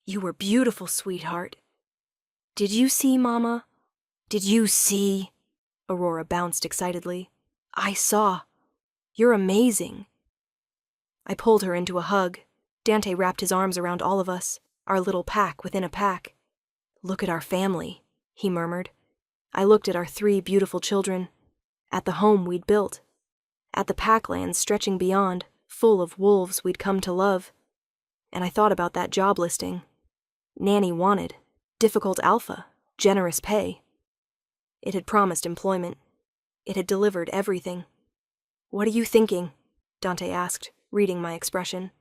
"You were beautiful, sweetheart." "Did you see, Mama? Did you see?" Aurora bounced excitedly. "I saw. You're amazing." I pulled her into a hug. Dante wrapped his arms around all of us, our little pack within a pack. "Look at our family," he murmured. I looked at our 3 beautiful children, at the home we'd built, at the packlands stretching beyond, full of wolves we'd come to love. And I thought about that job listing. Nanny wanted difficult alpha, generous pay. It had promised employment. It had delivered everything. "What are you thinking?" Dante asked, reading my expression.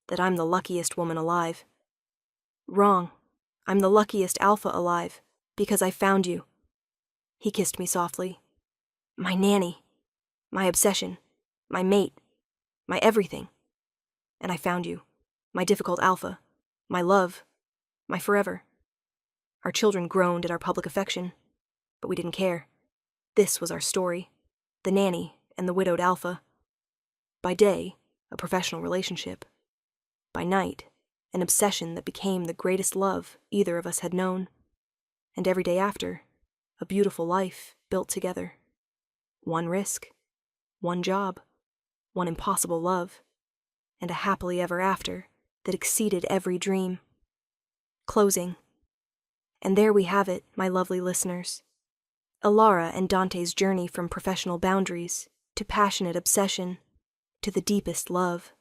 "That I'm the luckiest woman alive." "Wrong. I'm the luckiest alpha alive, because I found you." He kissed me softly. "My nanny, my obsession, my mate, my everything. And I found you, my difficult alpha, my love, my forever." Our children groaned at our public affection, but we didn't care. This was our story, the nanny and the widowed alpha. By day, a professional relationship. By night, an obsession that became the greatest love either of us had known. And every day after, a beautiful life built together. One risk, one job, one impossible love, and a happily ever after that exceeded every dream. Closing. And there we have it, my lovely listeners. Alara and Dante's journey from professional boundaries to passionate obsession to the deepest love.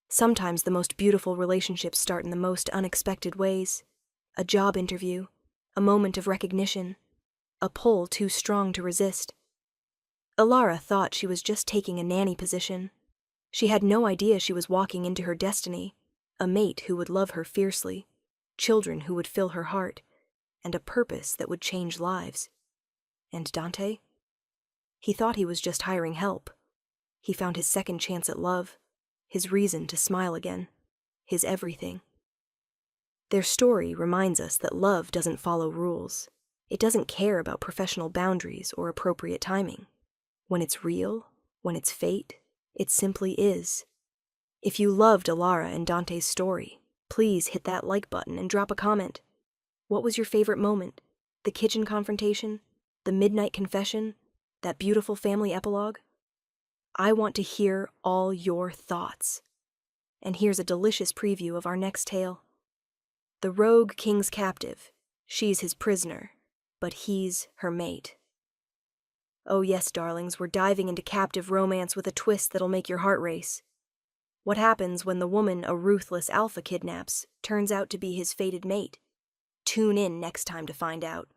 Sometimes the most beautiful relationships start in the most unexpected ways. A job interview, a moment of recognition, a pull too strong to resist. Alara thought she was just taking a nanny position. She had no idea she was walking into her destiny, a mate who would love her fiercely, children who would fill her heart, and a purpose that would change lives. And Dante? He thought he was just hiring help. He found his second chance at love, his reason to smile again, his everything. Their story reminds us that love doesn't follow rules. It doesn't care about professional boundaries or appropriate timing. When it's real, when it's fate, it simply is. If you loved Alara and Dante's story, please hit that like button and drop a comment. What was your favorite moment? The kitchen confrontation? The midnight confession? That beautiful family epilogue? I want to hear all your thoughts. And here's a delicious preview of our next tale. The rogue king's captive. She's his prisoner, but he's her mate. Oh yes, darlings, we're diving into captive romance with a twist that'll make your heart race. What happens when the woman a ruthless alpha kidnaps turns out to be his fated mate? Tune in next time to find out.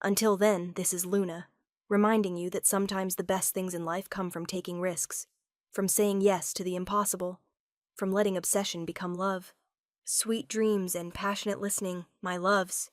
Until then, this is Luna, reminding you that sometimes the best things in life come from taking risks, from saying yes to the impossible, from letting obsession become love. Sweet dreams and passionate listening, my loves.